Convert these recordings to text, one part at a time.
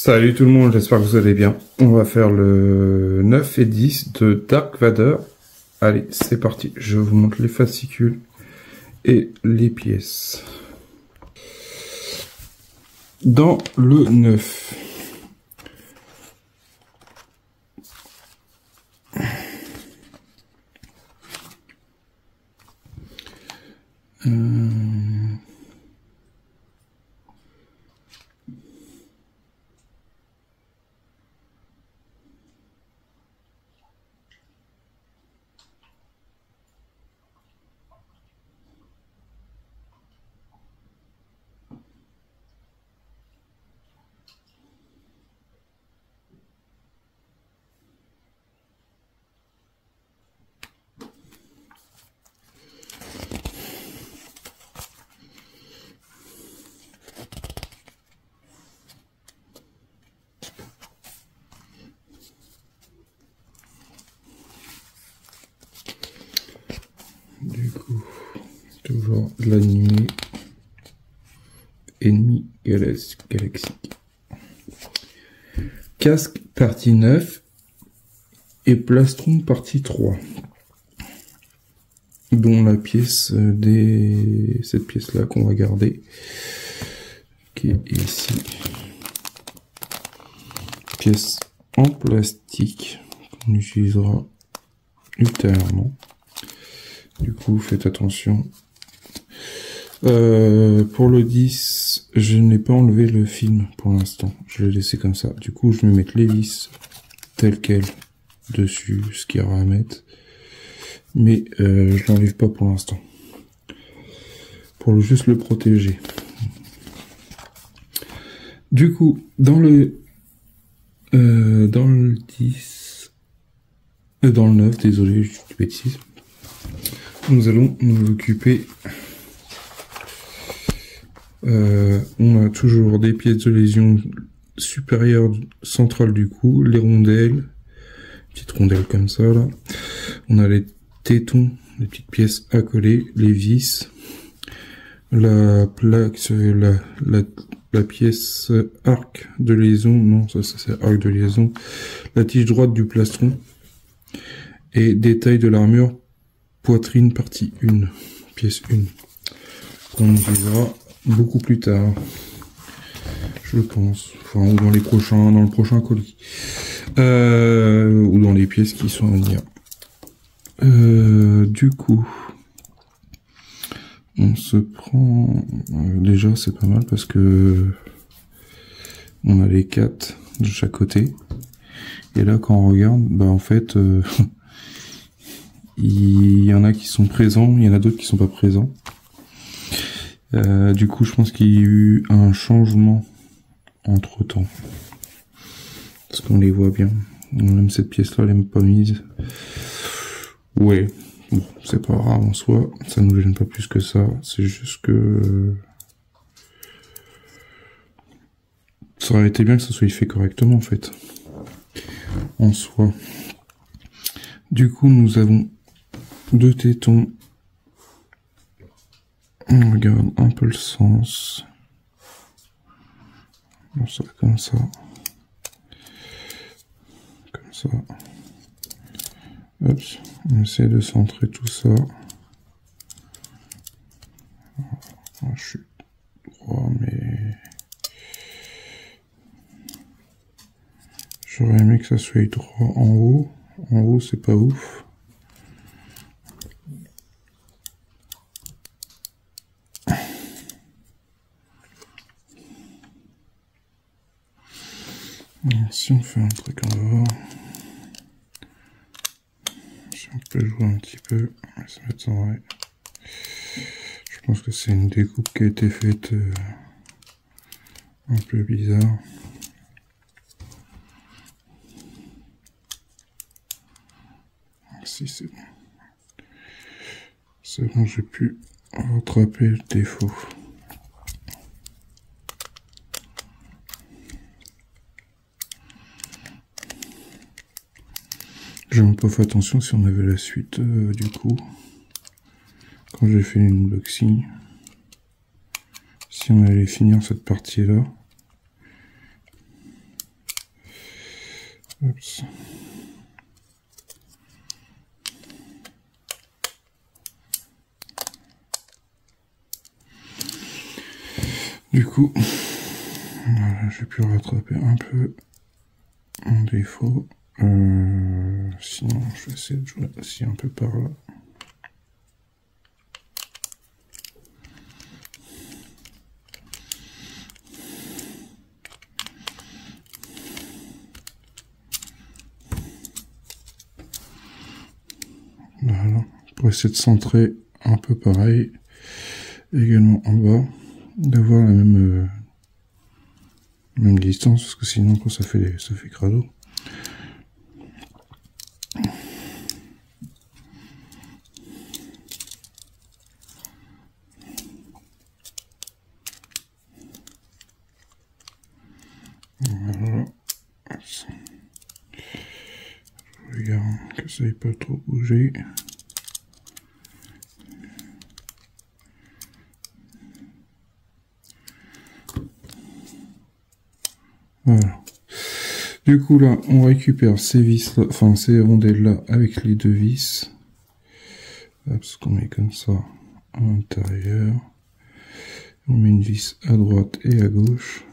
Salut tout le monde, j'espère que vous allez bien. On va faire le 9 et 10 de Dark Vador. Allez, c'est parti. Je vous montre les fascicules et les pièces. Dans le 9. Du coup, toujours de l'animé Ennemi Galaxique. Casque partie 9 et plastron partie 3. Dont la pièce cette pièce là qu'on va garder, qui est ici. Pièce en plastique qu'on utilisera ultérieurement. Du coup, faites attention. Pour le 10, je n'ai pas enlevé le film pour l'instant. Je l'ai laissé comme ça. Du coup, je vais mettre les vis telles quelles dessus, ce qu'il y aura à mettre. Mais je l'enlève pas pour l'instant. Pour juste le protéger. Du coup, dans le 10... dans le 9, désolé, je suis bêtise. Nous allons nous occuper... on a toujours des pièces de lésion supérieures centrales du cou, les rondelles, petites rondelles comme ça là. On a les tétons, les petites pièces à coller, les vis, la plaque, la pièce arc de liaison, non ça c'est arc de liaison, la tige droite du plastron et détail de l'armure poitrine partie 1, pièce 1, qu'on utilisera beaucoup plus tard, je pense, enfin dans le prochain colis, ou dans les pièces qui sont à venir. Du coup, on se prend, déjà c'est pas mal parce que on a les 4 de chaque côté, et là quand on regarde, bah en fait, il y en a qui sont présents, il y en a d'autres qui sont pas présents. Du coup, je pense qu'il y a eu un changement entre temps. Parce qu'on les voit bien. Même cette pièce-là, elle n'est pas mise. Ouais. Bon, c'est pas grave en soi. Ça nous gêne pas plus que ça. C'est juste que... ça aurait été bien que ça soit fait correctement, en fait. En soi. Du coup, nous avons 2 tétons. On regarde un peu le sens. Bon, ça comme ça. Comme ça. Hop. On essaie de centrer tout ça. Je suis droit, mais... j'aurais aimé que ça soit droit en haut. En haut, c'est pas ouf. Si on fait un truc en bas, si on peut jouer un petit peu, on va se mettre en vrai. Je pense que c'est une découpe qui a été faite un peu bizarre. Si c'est bon. C'est bon, j'ai pu rattraper le défaut. J'ai même pas fait attention si on avait la suite du coup. Quand j'ai fait l'unboxing. Si on allait finir cette partie là. Oups. Du coup, voilà, j'ai pu rattraper un peu mon défaut. Sinon, je vais essayer de jouer aussi un peu par là. Voilà, pour essayer de centrer un peu pareil, également en bas, d'avoir la même distance, parce que sinon ça fait crado. Voilà. Je regarde que ça n'ait pas trop bougé. Voilà. Du coup là, on récupère ces vis là, enfin ces rondelles là avec les deux vis. Parce qu'on met comme ça à l'intérieur. On met une vis à droite et à gauche.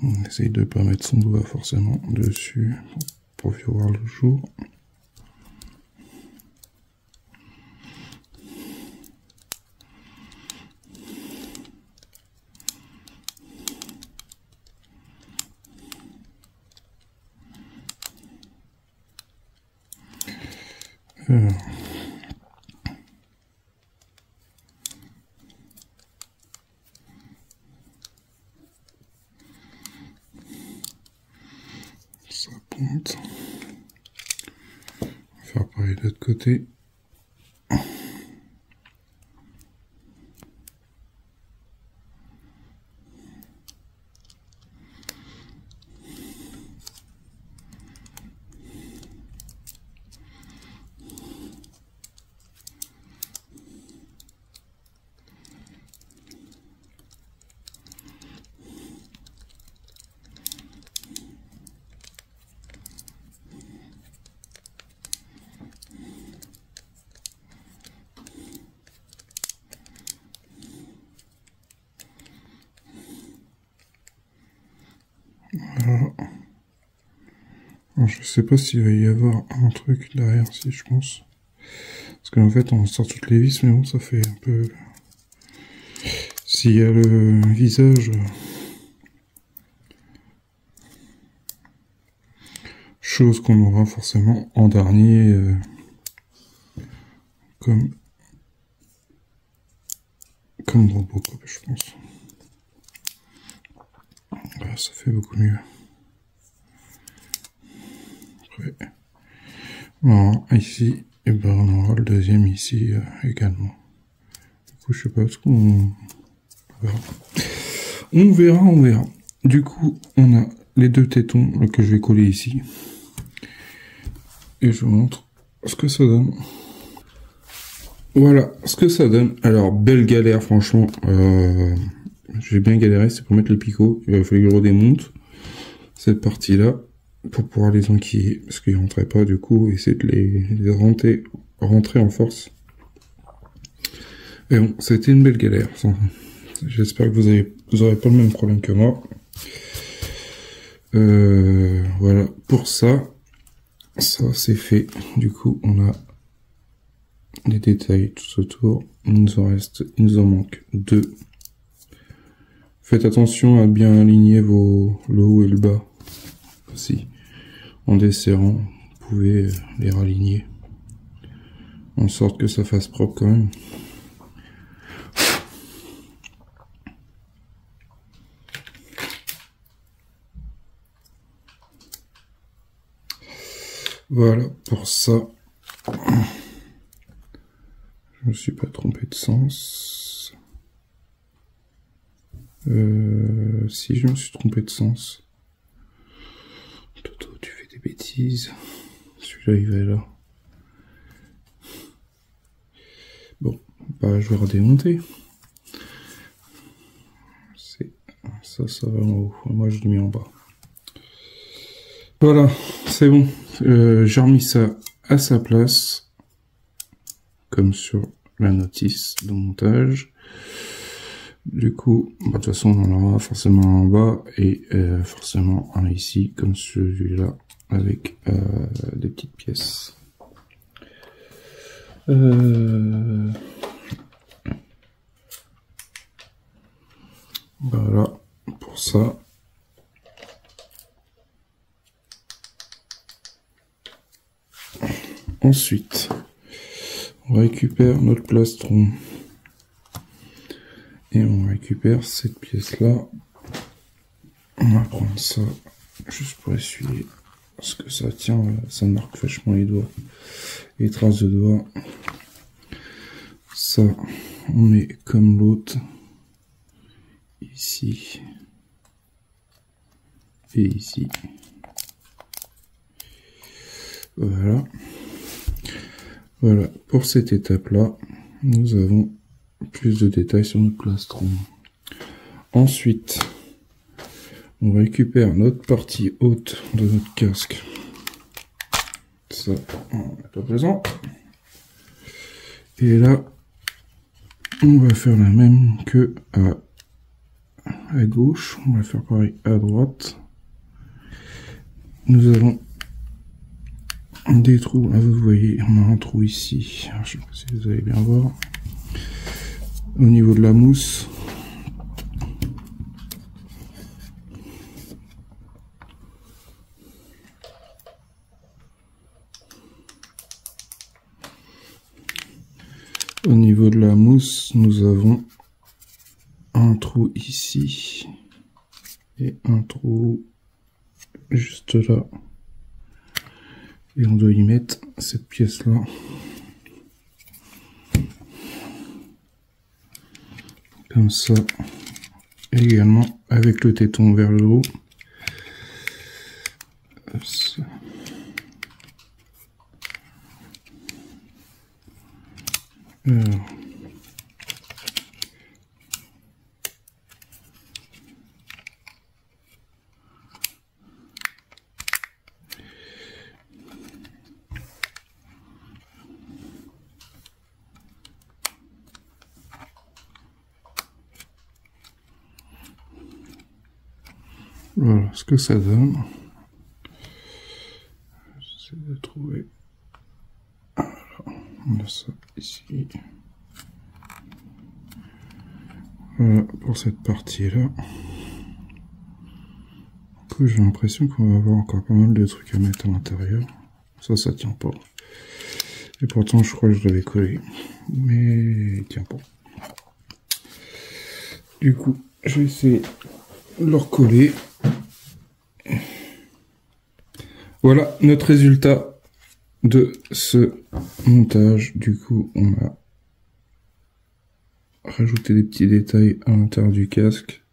On essaye de ne pas mettre son doigt forcément dessus pour voir le jour. Alors. Ça pointe. On va faire pareil de l'autre côté. Voilà. Alors, je sais pas s'il va y avoir un truc derrière, si je pense. Parce qu'en fait, on sort toutes les vis, mais bon, ça fait un peu... S'il y a le visage... Chose qu'on aura forcément en dernier, comme Robocop, je pense. Voilà, ça fait beaucoup mieux. Après, voilà, ici, et ben on aura le deuxième ici également. Du coup, je sais pas ce qu'on verra. On verra. Du coup, on a les deux tétons que je vais coller ici. Et je vous montre ce que ça donne. Voilà ce que ça donne. Alors, belle galère, franchement. J'ai bien galéré, c'est pour mettre les picots. Il va falloir que je redémonte cette partie-là pour pouvoir les enquiller. Parce qu'ils rentraient pas, du coup, essayer de les rentrer en force. Et bon, c'était une belle galère. J'espère que vous aurez pas le même problème que moi. Voilà, pour ça c'est fait. Du coup, on a les détails tout autour. Il nous en manque 2. Faites attention à bien aligner le haut et le bas aussi. En desserrant, vous pouvez les raligner en sorte que ça fasse propre quand même. Voilà pour ça. Je me suis pas trompé de sens. Si je me suis trompé de sens. Toto, tu fais des bêtises. Celui-là, il va là. Bon, bah, je vais redémonter. Ça va en haut. Moi, je l'ai mis en bas. Voilà, c'est bon. J'ai remis ça à sa place, comme sur la notice de montage. Du coup, de toute façon, on en aura forcément un en bas et forcément un ici, comme celui-là, avec des petites pièces. Voilà, pour ça. Ensuite, on récupère notre plastron. Et on récupère cette pièce-là. On va prendre ça juste pour essuyer. Parce que ça tient, ça marque vachement les doigts. Les traces de doigts. Ça, on met comme l'autre. Ici. Et ici. Voilà. Voilà. Pour cette étape-là, nous avons plus de détails sur notre plastron. Ensuite, on récupère notre partie haute de notre casque. Ça, on n'est pas présent. Et là, on va faire la même que à gauche. On va faire pareil à droite. Nous avons des trous. Là, vous voyez, on a un trou ici. Alors, je ne sais pas si vous allez bien voir. Au niveau de la mousse, nous avons un trou ici et un trou juste là. Et on doit y mettre cette pièce-là. Comme ça, également avec le téton vers le haut. Alors. Voilà ce que ça donne. J'essaie de trouver. Voilà, on a ça ici. Voilà pour cette partie-là. Du coup, j'ai l'impression qu'on va avoir encore pas mal de trucs à mettre à l'intérieur. Ça tient pas. Et pourtant, je crois que je l'avais collé. Mais il tient pas. Du coup, je vais essayer de le recoller. Voilà notre résultat de ce montage. Du coup, on a rajouté des petits détails à l'intérieur du casque.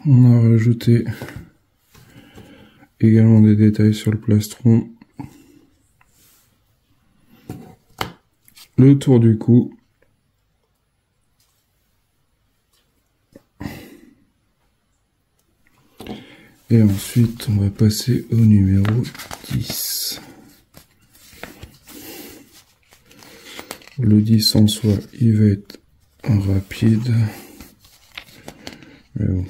On a rajouté également des détails sur le plastron. Le tour du cou. Et ensuite, on va passer au numéro 10. Le 10 en soi, il va être rapide. Mais bon.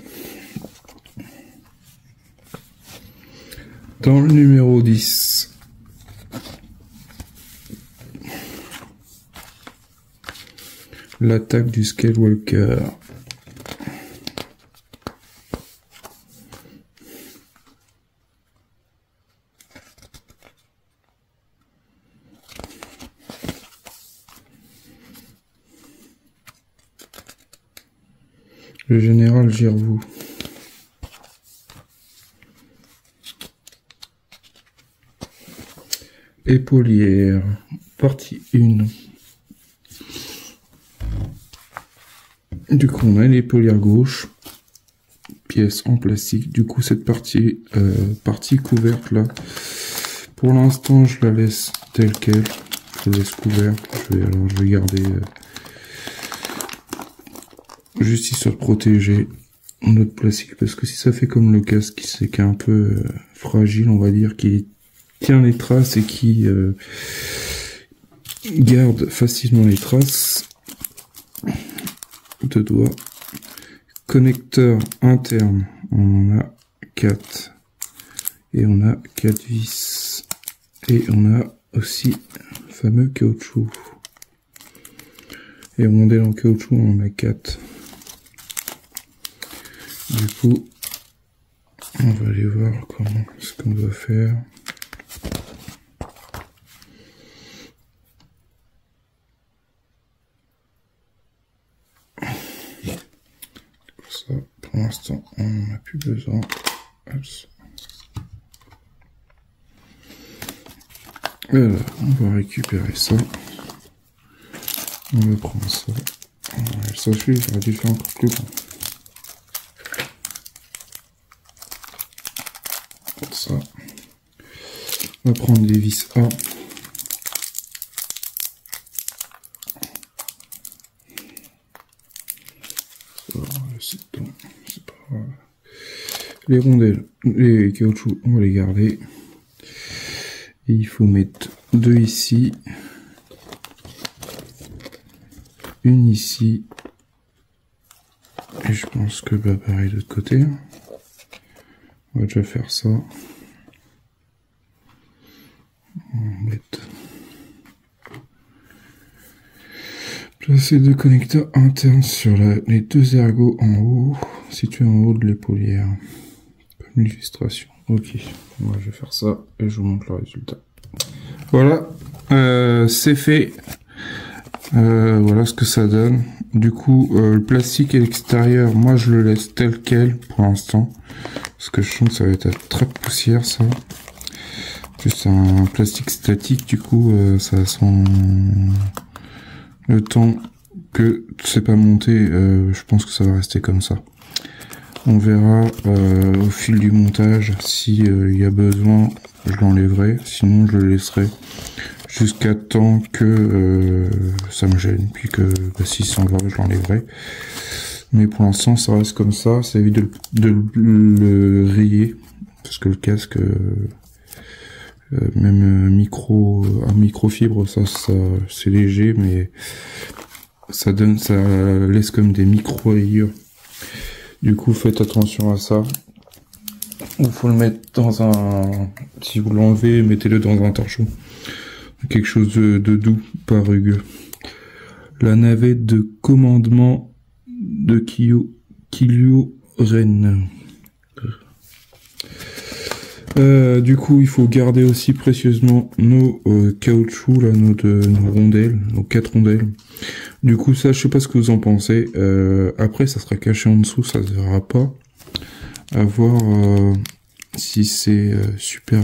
Dans le numéro 10, l'attaque du Skywalker. Le général Girvou. Épaulière, partie 1. Du coup, on a l'épaulière gauche, pièce en plastique. Du coup, cette partie couverte là, pour l'instant, je la laisse telle quelle. Je la laisse couverte. Je vais garder juste histoire de protéger notre plastique, parce que si ça fait comme le casque, c'est qui est un peu fragile, on va dire, qui tient les traces et qui garde facilement les traces de doigts. Connecteur interne, on en a 4 et on a 4 vis et on a aussi le fameux caoutchouc et rondelle en caoutchouc, on en a 4. Du coup, on va aller voir comment ce qu'on doit faire. Ça, pour l'instant, on n'en a plus besoin. Alors, on va récupérer ça. On va prendre ça. Ça suffit, j'aurais dû faire encore plus grand. Ça. On va prendre les vis A. C'est pas grave. Les rondelles, les caoutchoucs, on va les garder. Et il faut mettre 2 ici. Une ici. Et je pense que bah, pareil de l'autre côté. On va déjà faire ça. On va mettre... Placer 2 connecteurs internes sur les 2 ergots en haut, situés en haut de l'épaulière. Comme l'illustration. Ok, moi je vais faire ça et je vous montre le résultat. Voilà, c'est fait. Voilà ce que ça donne. Du coup, le plastique à l'extérieur, moi je le laisse tel quel pour l'instant. Parce que je sens que ça va être très poussière ça. Juste un plastique statique, du coup, ça sent... Le temps que c'est pas monté, je pense que ça va rester comme ça. On verra au fil du montage si il y a besoin, je l'enlèverai. Sinon, je le laisserai jusqu'à temps que ça me gêne. Puis que bah, si ça en va, je l'enlèverai. Mais pour l'instant, ça reste comme ça. Ça évite de le rayer parce que le casque, même microfibre, ça c'est léger, mais ça laisse comme des micro rayures. Du coup, faites attention à ça. Il faut le mettre dans un... Si vous l'enlevez, mettez-le dans un torchon. Quelque chose de doux, pas rugueux. La navette de commandement de Kilio Ren. Du coup, il faut garder aussi précieusement nos caoutchoucs, là, nos rondelles, nos 4 rondelles. Du coup, ça, je sais pas ce que vous en pensez. Après, ça sera caché en dessous, ça se verra pas. À voir si c'est super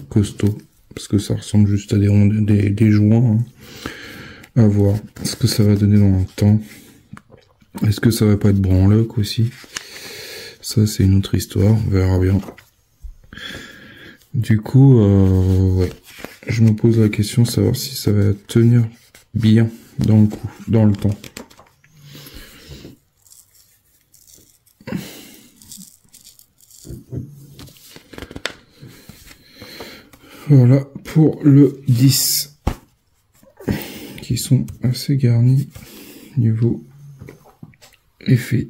costaud, parce que ça ressemble juste à des rondelles, des joints. Hein. À voir ce que ça va donner dans le temps. Est-ce que ça va pas être branlock aussi? Ça, c'est une autre histoire, on verra bien. Du coup, ouais, je me pose la question de savoir si ça va tenir bien dans le temps. Voilà pour le 10, qui sont assez garnis niveau effet.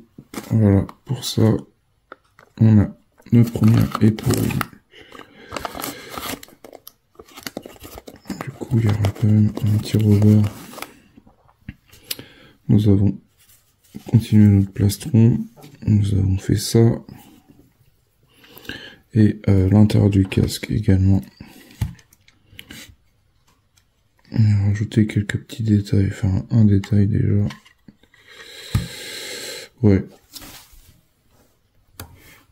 Voilà, pour ça, on a notre première épaule. Du coup, il y aura quand même un petit revers. Nous avons continué notre plastron. Nous avons fait ça. Et l'intérieur du casque également. On a rajouté quelques petits détails. Enfin, un détail déjà. Ouais.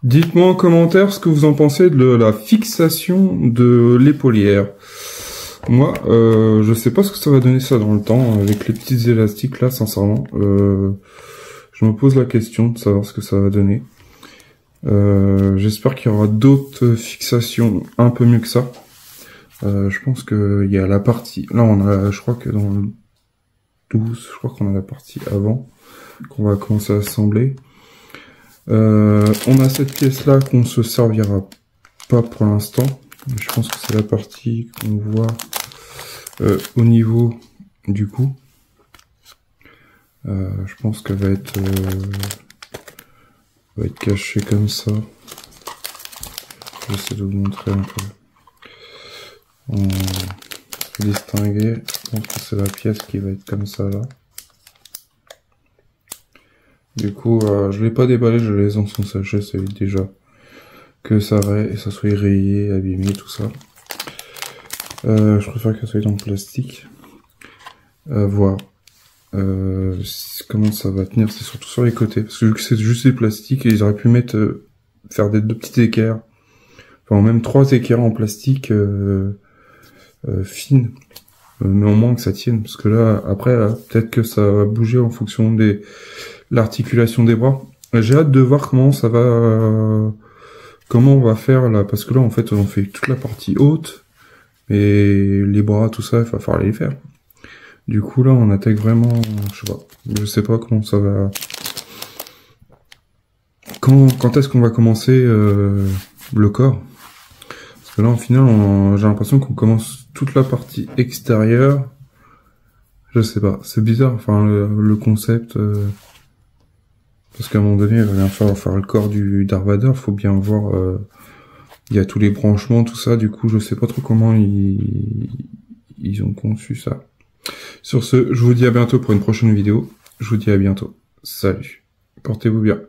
Dites-moi en commentaire ce que vous en pensez de la fixation de l'épaulière. Moi, je sais pas ce que ça va donner ça dans le temps, avec les petits élastiques là, sincèrement. Je me pose la question de savoir ce que ça va donner. J'espère qu'il y aura d'autres fixations un peu mieux que ça. Je pense qu'il y a la partie... Là, on a, je crois que dans le 12, je crois qu'on a la partie avant. qu'on va commencer à assembler. On a cette pièce-là qu'on se servira pas pour l'instant. Je pense que c'est la partie qu'on voit au niveau du cou. Je pense qu'elle va être cachée comme ça. J'essaie de vous montrer un peu. On peut distinguer. Je pense que c'est la pièce qui va être comme ça là. Du coup, je l'ai pas déballé, je laisse dans son sachet, ça évite déjà que ça soit rayé, abîmé, tout ça. Je préfère qu'elle soit en plastique. Voir comment ça va tenir, c'est surtout sur les côtés, parce que vu que c'est juste des plastiques, ils auraient pu mettre faire deux petits équerres, enfin même 3 équerres en plastique fines, mais au moins que ça tienne, parce que là après peut-être que ça va bouger en fonction de l'articulation des bras. J'ai hâte de voir comment ça va, comment on va faire là, parce que là en fait on fait toute la partie haute, et les bras, tout ça, il va falloir les faire. Du coup là on attaque vraiment, je sais pas comment ça va, quand est-ce qu'on va commencer le corps, parce que là en final j'ai l'impression qu'on commence toute la partie extérieure, je sais pas, c'est bizarre, enfin le concept, parce qu'à un moment donné il va bien falloir faire le corps du Darth Vader, faut bien voir, il y a tous les branchements, tout ça, du coup je sais pas trop comment ils ont conçu ça. Sur ce, je vous dis à bientôt pour une prochaine vidéo. Je vous dis à bientôt. Salut. Portez-vous bien.